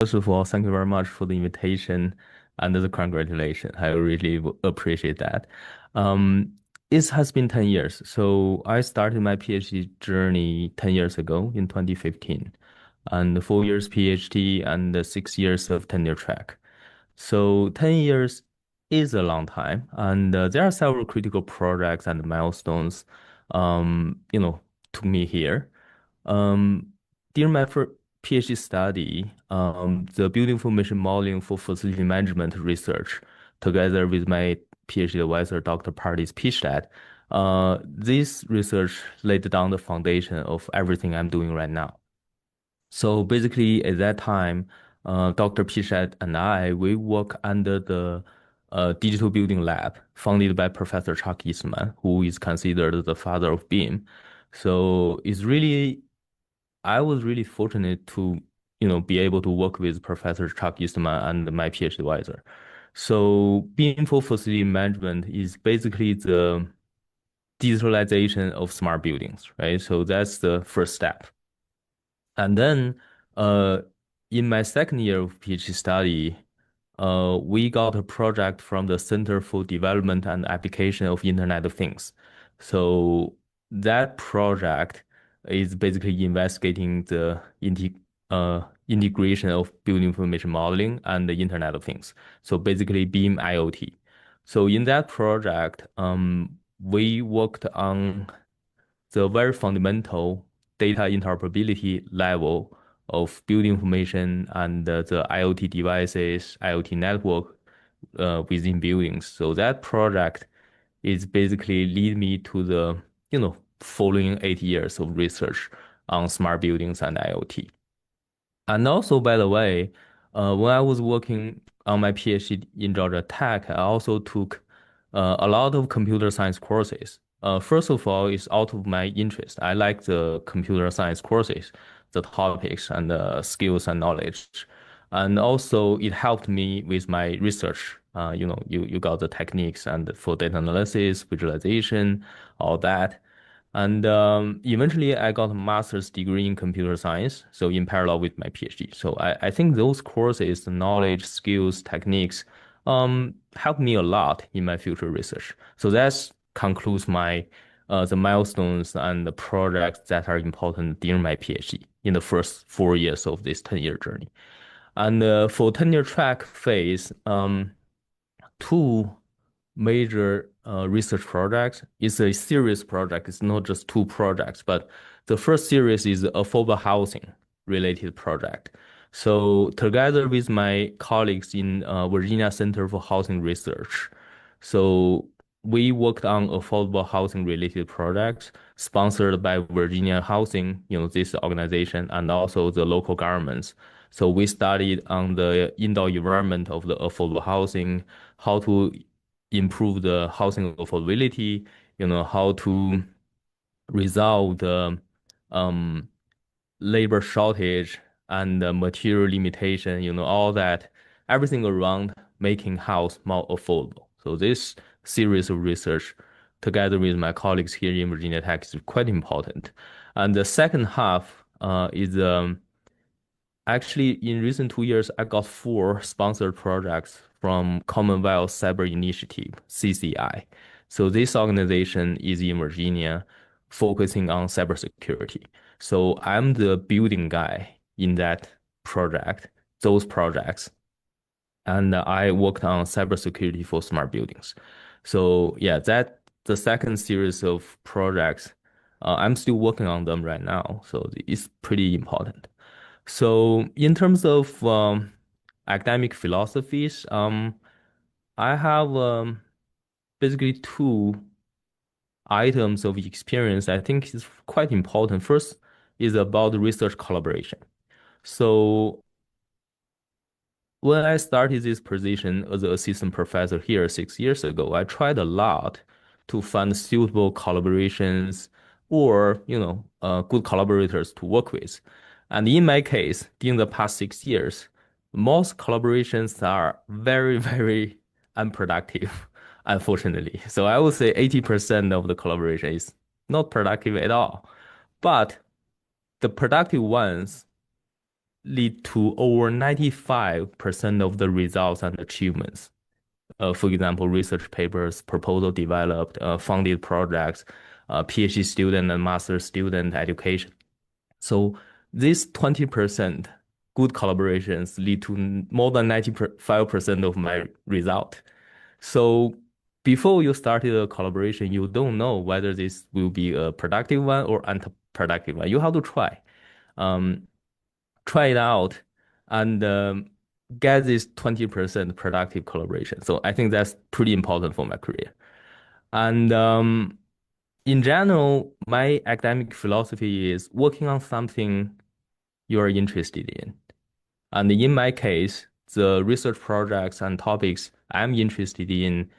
First of all, thank you very much for the invitation and the congratulations. I really appreciate that. Um, it has been 10 years. So I started my PhD journey 10 years ago in 2015, and 4 years PhD and 6 years of tenure track. So 10 years is a long time, and there are several critical projects and milestones, you know, took me here. Um, During my first PhD study, the building information modeling for facility management research, together with my PhD advisor, Dr. Pardes, pitched that. This research laid down the foundation of everything I'm doing right now. So basically, at that time, Dr. Pishat and we work under the Digital Building Lab, founded by Professor Chuck Eastman, who is considered the father of BIM. So I was really fortunate to, be able to work with Professor Chuck Eastman and my PhD advisor. So BIM for facility management is basically the digitalization of smart buildings, right? So that's the first step. And then uh, in my second year of PhD study, we got a project from the Center for Development and Application of Internet of Things. So that project is basically investigating the integration of building information modeling and the Internet of Things. So basically BIM IoT. So in that project, we worked on the very fundamental data interoperability level of building information and the IoT devices, IoT network within buildings. So that project is basically lead me to the, following 8 years of research on smart buildings and IoT. And also, by the way, when I was working on my PhD in Georgia Tech, I also took a lot of computer science courses. First of all, it's out of my interest. I like the computer science courses, the topics and the skills and knowledge. And also, it helped me with my research. You got the techniques and for data analysis, visualization, all that. And eventually, I got a master's degree in computer science, so in parallel with my PhD. So I think those courses, the knowledge, skills, techniques, helped me a lot in my future research. So that concludes my the milestones and the projects that are important during my PhD in the first 4 years of this 10-year journey. And for tenure track phase, two major research projects. It's a series project. It's not just two projects, but the first series is affordable housing related project. So together with my colleagues in Virginia Center for Housing Research, so we worked on affordable housing related projects sponsored by Virginia Housing, this organization, and also the local governments. So we studied on the indoor environment of the affordable housing, how to improve the housing affordability, how to resolve the um, labor shortage and the material limitation, all that, everything around making house more affordable. So this series of research, together with my colleagues here in Virginia Tech, is quite important. And the second half is actually, in recent 2 years, I got four sponsored projects from Commonwealth Cyber Initiative, CCI. So this organization is in Virginia, focusing on cybersecurity. So I'm the building guy in that project, those projects, and I worked on cybersecurity for smart buildings. So yeah, that the second series of projects, I'm still working on them right now. So it's pretty important. So in terms of academic philosophies, I have basically two items of experience I think is quite important. First is about research collaboration. So when I started this position as an assistant professor here 6 years ago, I tried a lot to find suitable collaborations or, good collaborators to work with. And in my case, during the past 6 years, most collaborations are very, very unproductive, unfortunately. So I would say 80% of the collaboration is not productive at all. But the productive ones lead to over 95% of the results and achievements. For example, research papers, proposal developed, funded projects, PhD student and master student education. So this 20% good collaborations lead to more than 95% of my result. So before you started a collaboration, you don't know whether this will be a productive one or unproductive one. You have to try. Um, Try it out and get this 20% productive collaboration. So I think that's pretty important for my career. And in general, my academic philosophy is working on something you're interested in. And in my case, the research projects and topics I'm interested in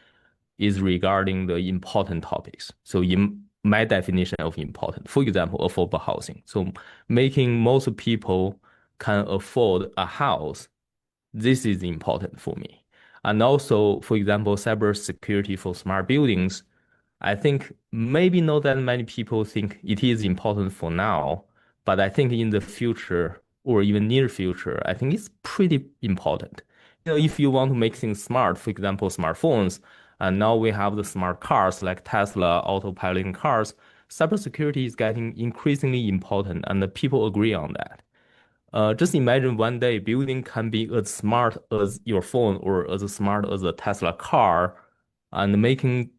is regarding the important topics. So in my definition of important, for example, affordable housing. So making most people can afford a house, this is important for me. And also, for example, cybersecurity for smart buildings. I think maybe not that many people think it is important for now, but I think in the future or even near future, I think it's pretty important. If you want to make things smart, for example, smartphones, and now we have the smart cars like Tesla, autopilot cars, cybersecurity is getting increasingly important, and the people agree on that. Just imagine one day building can be as smart as your phone or as smart as a Tesla car, and making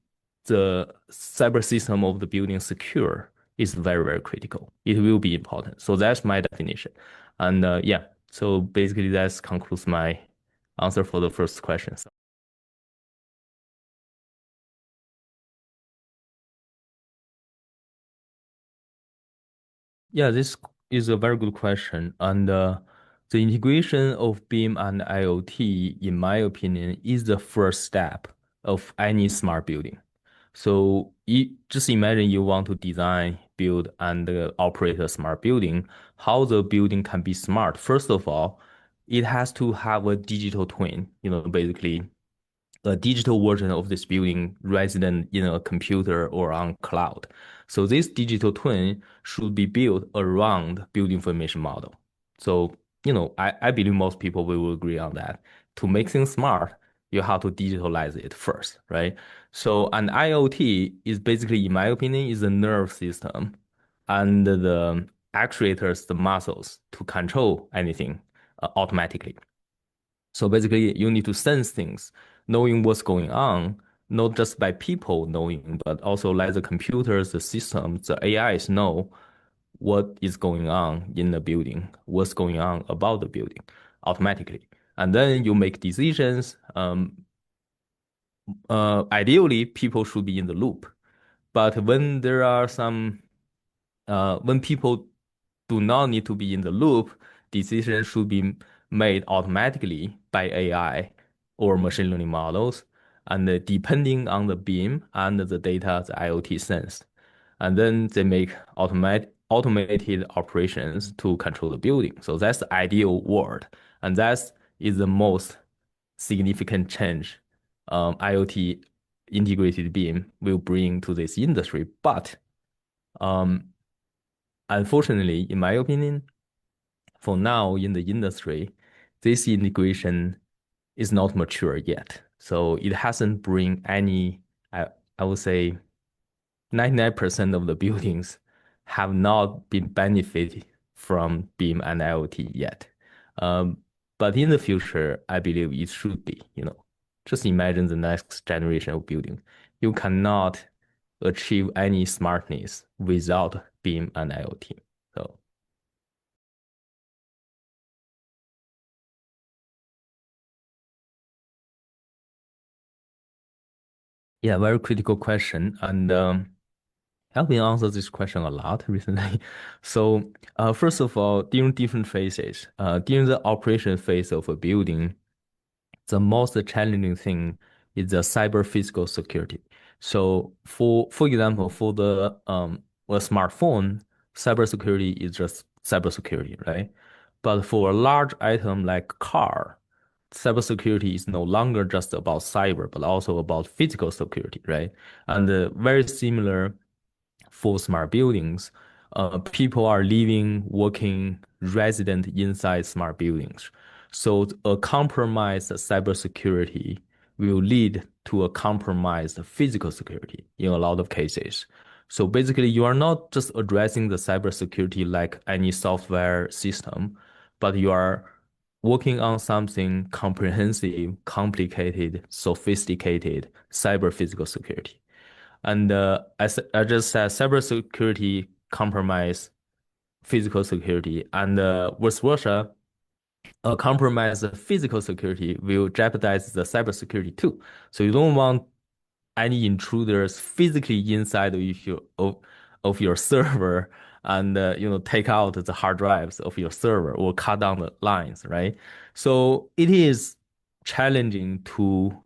the cyber system of the building secure is very, very critical. It will be important. So that's my definition. And yeah, so basically that concludes my answer for the first question. Yeah, this is a very good question. And the integration of BIM and IoT, in my opinion, is the first step of any smart building. So just imagine you want to design, build, and operate a smart building. How the building can be smart? First of all, it has to have a digital twin, basically a digital version of this building resident in a computer or on cloud. So this digital twin should be built around building information model. So, I believe most people will agree on that. To make things smart, you have to digitalize it first, right? So, an IoT is basically, in my opinion, is a nerve system and the actuators, the muscles to control anything automatically. So basically, you need to sense things, knowing what's going on, not just by people knowing, but also let the computers, the systems, the AIs know what is going on in the building, what's going on about the building automatically. And then you make decisions. Ideally, people should be in the loop. But when people do not need to be in the loop, decisions should be made automatically by AI or machine learning models, and depending on the beam and the data the IoT sensed. And then they make automated operations to control the building. So that's the ideal world. And that is the most significant change IoT integrated beam will bring to this industry. But um, unfortunately, in my opinion, for now in the industry, this integration is not mature yet. So it hasn't bring any, I would say 99% of the buildings have not been benefited from BIM and IoT yet. Um, but in the future, I believe it should be. Just imagine the next generation of building. You cannot achieve any smartness without BIM and IoT. So yeah, very critical question. And I've been answered this question a lot recently. So, first of all, during different phases, during the operation phase of a building, the most challenging thing is the cyber physical security. So, for example, for the a smartphone, cybersecurity is just cybersecurity, right? But for a large item like car, cybersecurity is no longer just about cyber, but also about physical security, right? And very similar for smart buildings. People are living, working, resident inside smart buildings. So a compromised cybersecurity will lead to a compromised physical security in a lot of cases. So basically, you are not just addressing the cybersecurity like any software system, but you are working on something comprehensive, complicated, sophisticated cyber physical security. And as I just said, cybersecurity compromise physical security, and vice versa, a compromised physical security will jeopardize the cybersecurity too. So you don't want any intruders physically inside of your server and take out the hard drives of your server or cut down the lines, right? So it is challenging to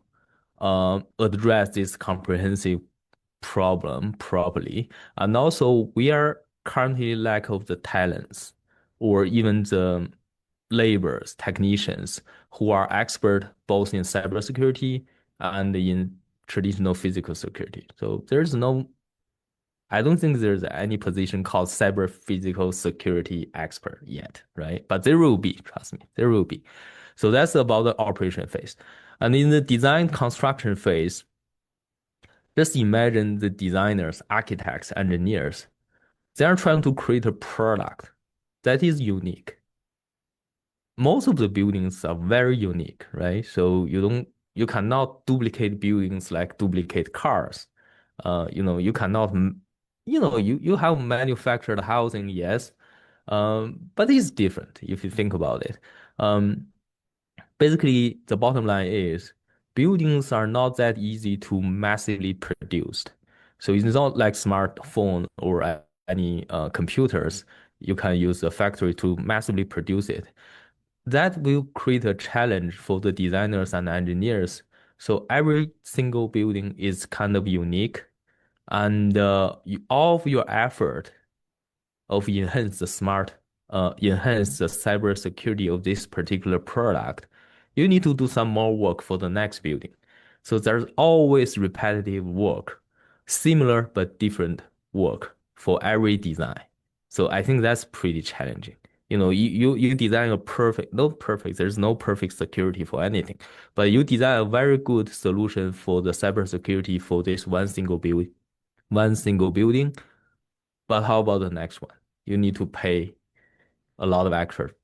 address this comprehensive problem properly. And also, we are currently lack of the talents or even the laborers, technicians who are expert both in cybersecurity and in traditional physical security. So I don't think there's any position called cyber physical security expert yet, right? But there will be, trust me, there will be. So that's about the operation phase. And in the design construction phase, just imagine the designers, architects, engineers, they are trying to create a product that is unique. Most of the buildings are very unique, right? So you cannot duplicate buildings like duplicate cars. You cannot, you have manufactured housing, yes, but it's different if you think about it. Um, Basically, the bottom line is buildings are not that easy to massively produce. So it's not like smartphone or any computers. You can use a factory to massively produce it. That will create a challenge for the designers and engineers. So every single building is kind of unique, and all of your effort of enhance the cyber security of this particular product, you need to do some more work for the next building. So there's always repetitive work, similar but different work for every design. So I think that's pretty challenging. You design a perfect, not perfect, there's no perfect security for anything, but you design a very good solution for the cybersecurity for this one single building. But how about the next one? You need to pay a lot of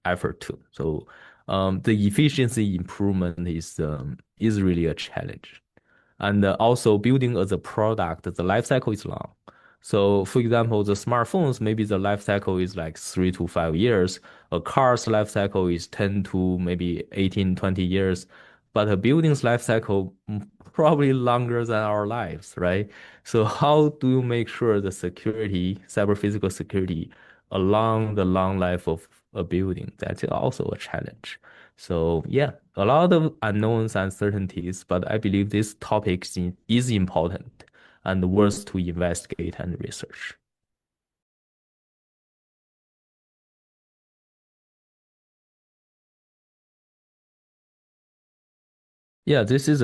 effort too. So the efficiency improvement is really a challenge. And also building as a product, the life cycle is long. So for example, the smartphones, maybe the life cycle is like 3 to 5 years. A car's life cycle is 10 to maybe 18, 20 years. But a building's life cycle probably longer than our lives, right? So how do you make sure the security, cyber physical security along the long life of a building? That's also a challenge. So yeah, a lot of unknowns, uncertainties, but I believe this topic is important and worth to investigate and research. Yeah, this is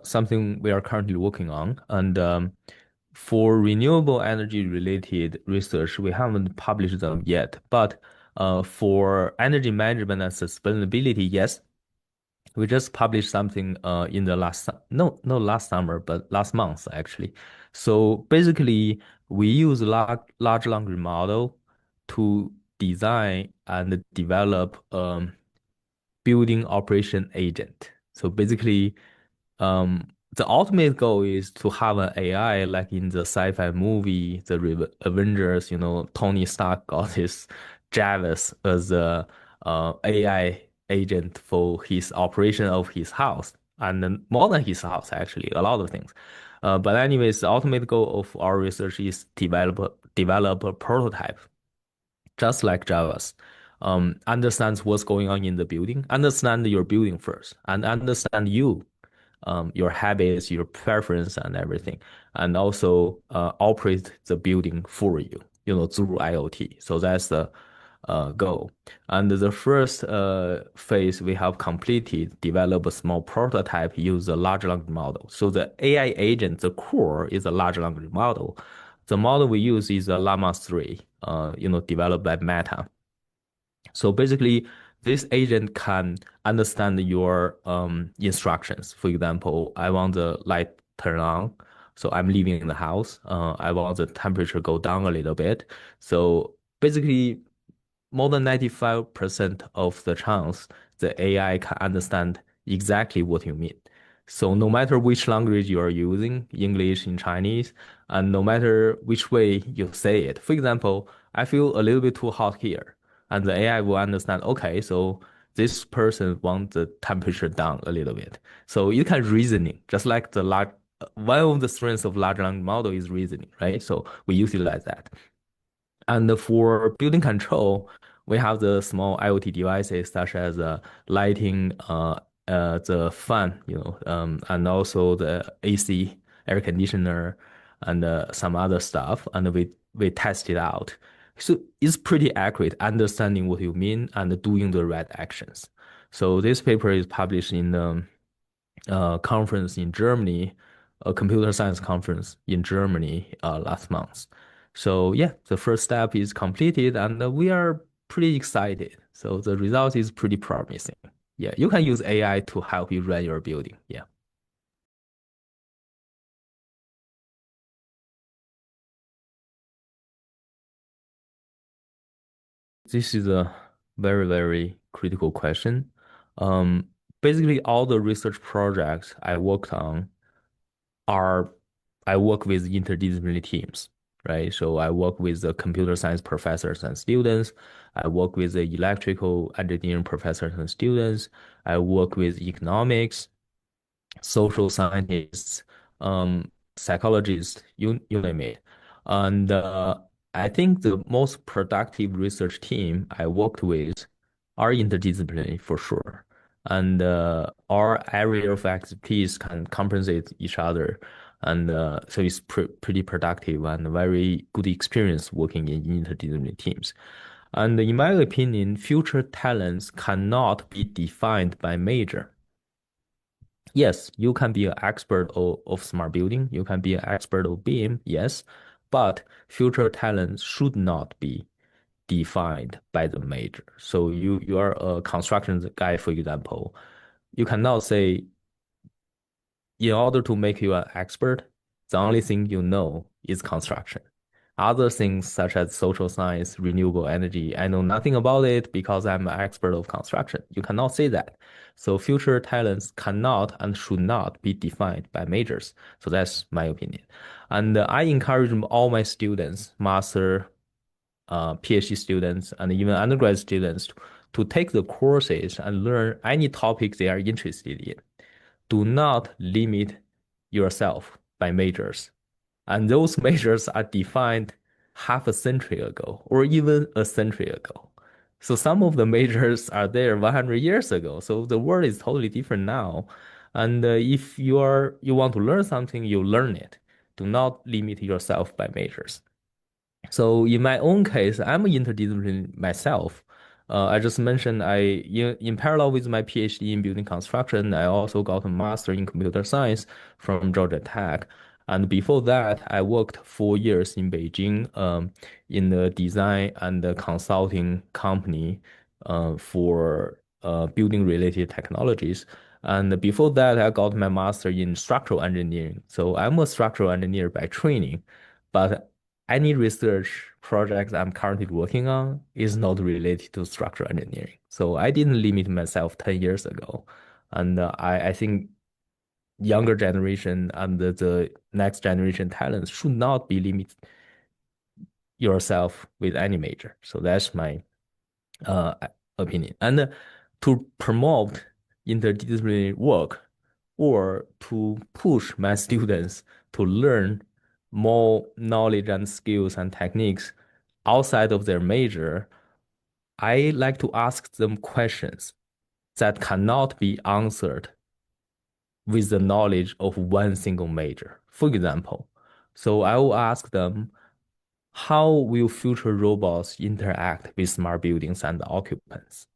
something we are currently working on. And for renewable energy related research, we haven't published them yet. But for energy management and sustainability, yes, we just published something in the no last summer, but last month actually. So basically, we use large language model to design and develop building operation agent. So basically, the ultimate goal is to have an AI like in the sci-fi movie, the Avengers. Tony Stark got his Jarvis as a AI agent for his operation of his house, and then more than his house, actually, a lot of things. But anyways, the ultimate goal of our research is develop a prototype just like Java's. Understands what's going on in the building, understand your building first, and understand your habits, your preference, and everything, and also operate the building for you, through IoT. So that's the goal. And the first phase we have completed, develop a small prototype, use a large language model. So the AI agent, the core is a large language model. The model we use is a Llama 3, developed by Meta. So basically, this agent can understand your instructions. For example, I want the light turn on, so I'm leaving the house. I want the temperature go down a little bit. So basically, more than 95% of the chance the AI can understand exactly what you mean. So no matter which language you are using, English in Chinese, and no matter which way you say it. For example, I feel a little bit too hot here, and the AI will understand, okay, so this person wants the temperature down a little bit. So you can reasoning, just like the large, one of the strengths of large language model is reasoning, right? So we utilize that. And for building control, we have the small IoT devices such as lighting, the fan, and also the AC, air conditioner, and some other stuff. And we test it out. So it's pretty accurate, understanding what you mean and doing the right actions. So this paper is published in the conference in Germany, a computer science conference in Germany last month. So yeah, the first step is completed, and we are pretty excited. So the result is pretty promising. Yeah, you can use AI to help you run your building. Yeah, this is a very, very critical question. Um, Basically, all the research projects I worked on are I work with interdisciplinary teams, right? So I work with the computer science professors and students. I work with the electrical engineering professors and students. I work with economics, social scientists, psychologists, you name it. And I think the most productive research team I worked with are interdisciplinary for sure. And our area of expertise can compensate each other. And so it's pretty productive and very good experience working in interdisciplinary teams. And in my opinion, future talents cannot be defined by major. Yes, you can be an expert of smart building. You can be an expert of BIM, yes, but future talent should not be defined by the major. So you are a construction guy, for example. You cannot say in order to make you an expert, the only thing you know is construction. Other things such as social science, renewable energy, I know nothing about it because I'm an expert of construction. You cannot say that. So future talents cannot and should not be defined by majors. So that's my opinion. And I encourage all my students, master, PhD students, and even undergrad students to take the courses and learn any topic they are interested in. Do not limit yourself by majors. And those measures are defined half a century ago or even a century ago. So some of the measures are there 100 years ago. So the world is totally different now. And if you want to learn something, you learn it. Do not limit yourself by measures. So in my own case, I'm interdisciplinary myself. I just mentioned in parallel with my PhD in building construction, I also got a master in computer science from Georgia Tech. And before that, I worked 4 years in Beijing, in the design and the consulting company, for building related technologies. And before that, I got my master in structural engineering. So I'm a structural engineer by training, but any research project I'm currently working on is not related to structural engineering. So I didn't limit myself 10 years ago. And I think younger generation and the next generation talents should not be limit yourself with any major. So that's my uh, opinion. And to promote interdisciplinary work or to push my students to learn more knowledge and skills and techniques outside of their major, I like to ask them questions that cannot be answered with the knowledge of one single major. For example, so I will ask them, how will future robots interact with smart buildings and occupants?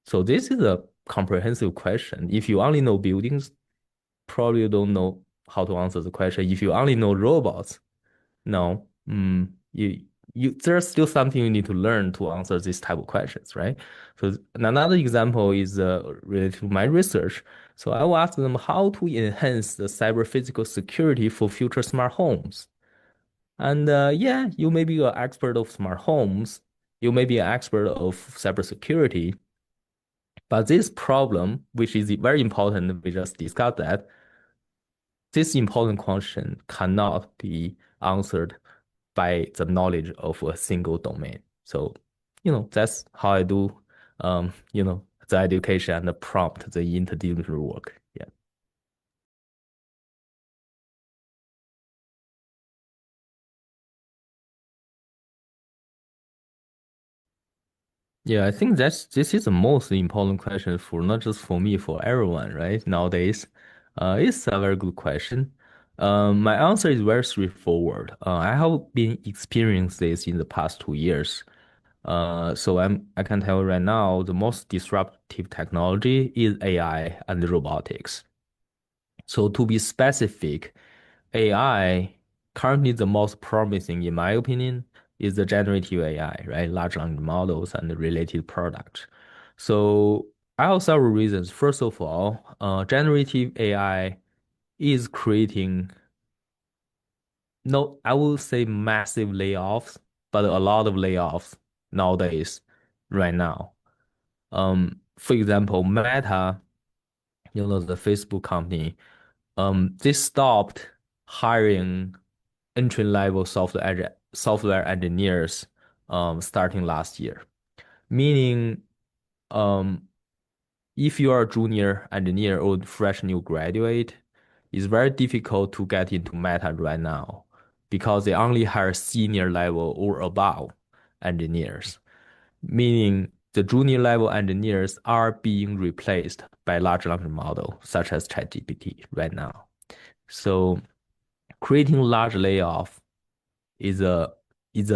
So this is a comprehensive question. If you only know buildings, probably you don't know how to answer the question. If you only know robots, no, there's still something you need to learn to answer these type of questions, right? So another example is related to my research. So I will ask them how to enhance the cyber physical security for future smart homes. And yeah, you may be an expert of smart homes, you may be an expert of cybersecurity, but this problem, which is very important, we just discussed that, this important question cannot be answered by the knowledge of a single domain. So, that's how I do, the education and the prompt, the interdisciplinary work. Yeah. Yeah, I think this is the most important question for not just for me, for everyone, right? Nowadays, it's a very good question. My answer is very straightforward. I have been experiencing this in the past 2 years. So I can tell you right now, the most disruptive technology is AI and robotics. So to be specific, AI currently the most promising, in my opinion, is the generative AI, right? Large language models and the related products. So I have several reasons. First of all, generative AI is creating no, I will say massive layoffs, but a lot of layoffs nowadays, right now. For example, Meta, the Facebook company, they stopped hiring entry-level software engineers starting last year. Meaning, um, if you are a junior engineer or fresh new graduate, it's very difficult to get into Meta right now because they only hire senior level or above engineers. Meaning the junior level engineers are being replaced by large language model such as ChatGPT right now. So creating large layoff is a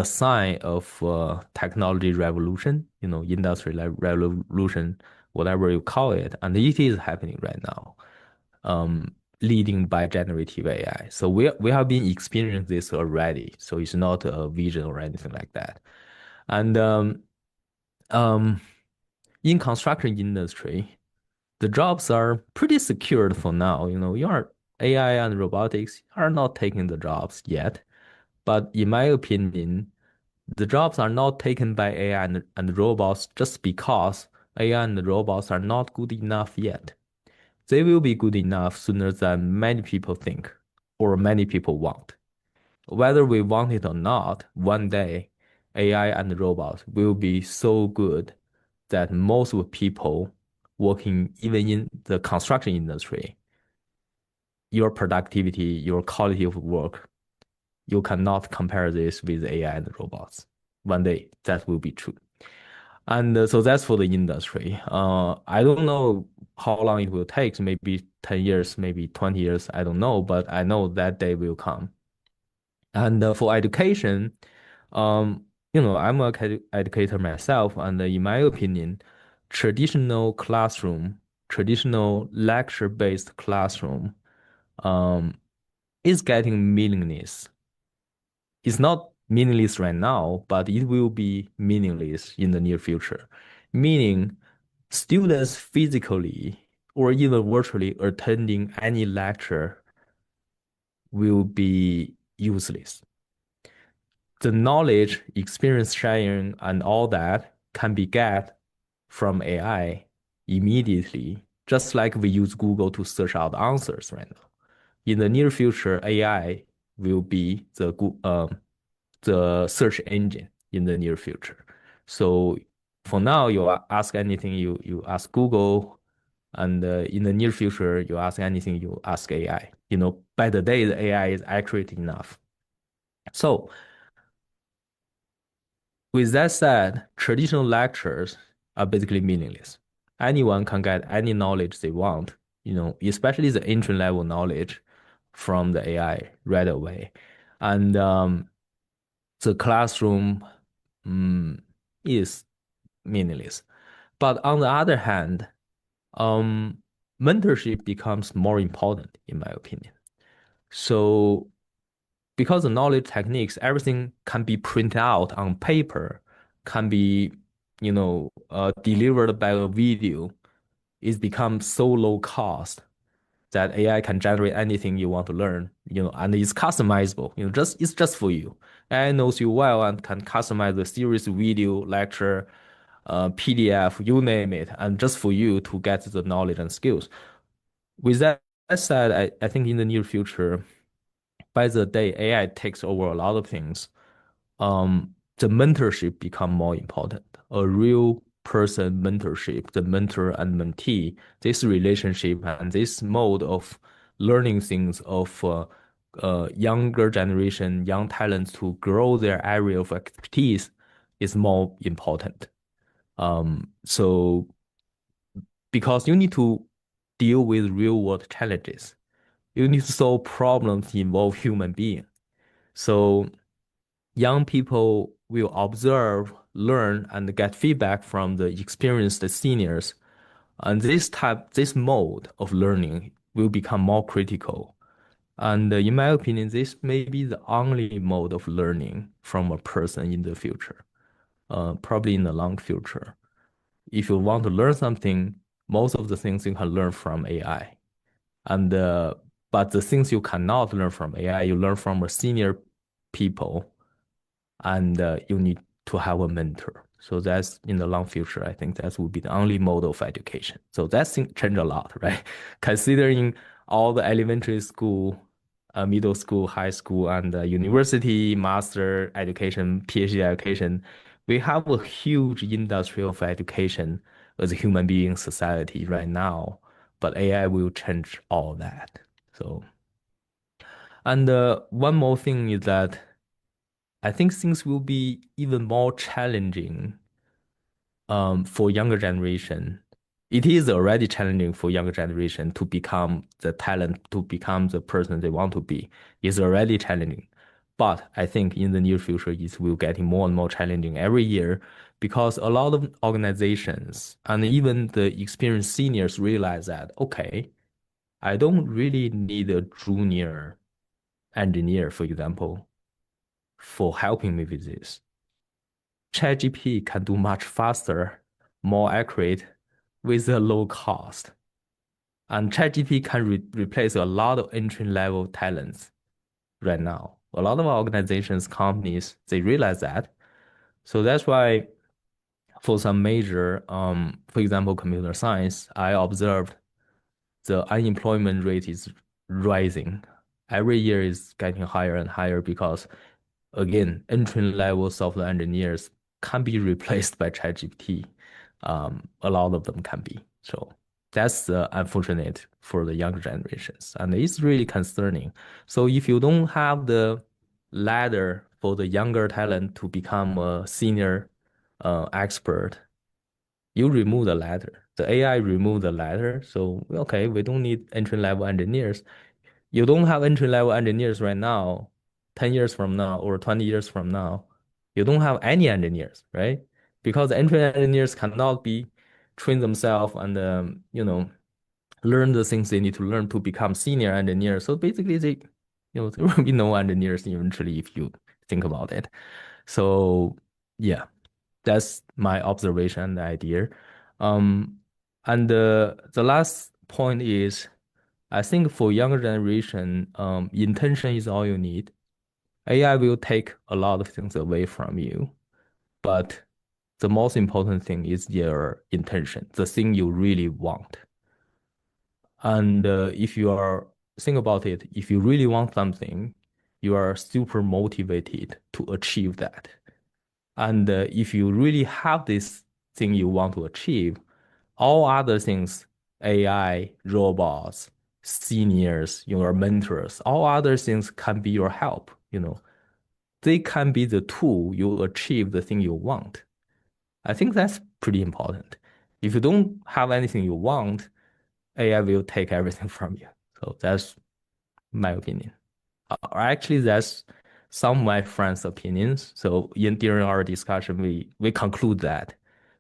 sign of technology revolution, industry revolution, whatever you call it, and it is happening right now, leading by generative AI. So we have been experiencing this already. So it's not a vision or anything like that. And um, in construction industry, the jobs are pretty secured for now. Your AI and robotics are not taking the jobs yet. But in my opinion, the jobs are not taken by AI and robots just because AI and robots are not good enough yet. They will be good enough sooner than many people think or many people want. Whether we want it or not, one day AI and robots will be so good that most of people working even in the construction industry, your productivity, your quality of work, you cannot compare this with AI and robots. One day that will be true. And so that's for the industry. I don't know how long it will take, maybe 10 years, maybe 20 years, I don't know, but I know that day will come. And for education, I'm a educator myself, and in my opinion, traditional classroom, traditional lecture-based classroom, um, is getting meaningless. It's not meaningless right now, but it will be meaningless in the near future. Meaning, students physically or even virtually attending any lecture will be useless. The knowledge, experience sharing, and all that can be get from AI immediately, just like we use Google to search out answers right now. In the near future, AI will be the search engine in the near future. So for now, you ask anything, you ask Google, and in the near future, you ask anything, you ask AI. By the day, the AI is accurate enough. So with that said, traditional lectures are basically meaningless. Anyone can get any knowledge they want, especially the entry level knowledge from the AI right away. And the classroom mm, is meaningless. But on the other hand, um, mentorship becomes more important, in my opinion. So because the knowledge techniques, everything can be printed out on paper, can be, delivered by a video. It's become so low cost that AI can generate anything you want to learn, and it's customizable, it's just for you. AI knows you well and can customize the series, video, lecture, PDF, you name it, and just for you to get the knowledge and skills. With that said, I think in the near future, by the day AI takes over a lot of things, the mentorship become more important. A real person mentorship, the mentor and mentee, this relationship and this mode of learning things of younger generation, young talents to grow their area of expertise is more important. So because you need to deal with real world challenges, you need to solve problems involve human beings. So young people will observe, learn, and get feedback from the experienced seniors. And this mode of learning will become more critical. And in my opinion, this may be the only mode of learning from a person in the future, probably in the long future. If you want to learn something, most of the things you can learn from AI. And but the things you cannot learn from AI, you learn from a senior people, and you need to have a mentor. So that's in the long future. I think that will be the only mode of education. So that's changed a lot, right? Considering all the elementary school, middle school, high school, and university, master education, PhD education, we have a huge industry of education as a human being society right now. But AI will change all that. So, and one more thing is that I think things will be even more challenging for younger generation. It is already challenging for younger generation to become the talent, to become the person they want to be. It's already challenging. But I think in the near future, it will getting more and more challenging every year because a lot of organizations and even the experienced seniors realize that, okay, I don't really need a junior engineer, for example, for helping me with this. ChatGPT can do much faster, more accurate, with a low cost. And ChatGPT can replace a lot of entry-level talents right now. A lot of organizations, companies, they realize that. So that's why for some major, for example, computer science, I observed the unemployment rate is rising. Every year is getting higher and higher because, again, entry-level software engineers can be replaced by ChatGPT. A lot of them can be. So that's unfortunate for the younger generations, and it's really concerning. So if you don't have the ladder for the younger talent to become a senior expert, you remove the ladder. The AI remove the ladder. So, okay, we don't need entry-level engineers. You don't have entry-level engineers right now, 10 years from now or 20 years from now, you don't have any engineers, right? Because entry engineers cannot be train themselves and learn the things they need to learn to become senior engineers. So basically there will be no engineers eventually if you think about it. So yeah, that's my observation and idea. Um, and the last point is, I think for younger generation, intention is all you need. AI will take a lot of things away from you, but the most important thing is your intention, the thing you really want. And if you are, think about it, if you really want something, you are super motivated to achieve that. And if you really have this thing you want to achieve, all other things, AI, robots, seniors, your mentors, all other things can be your help. They can be the tool you achieve the thing you want. I think that's pretty important. If you don't have anything you want, AI will take everything from you. So that's my opinion. Or actually, that's some of my friends' opinions. So during our discussion, we conclude that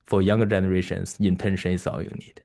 for younger generations, intention is all you need.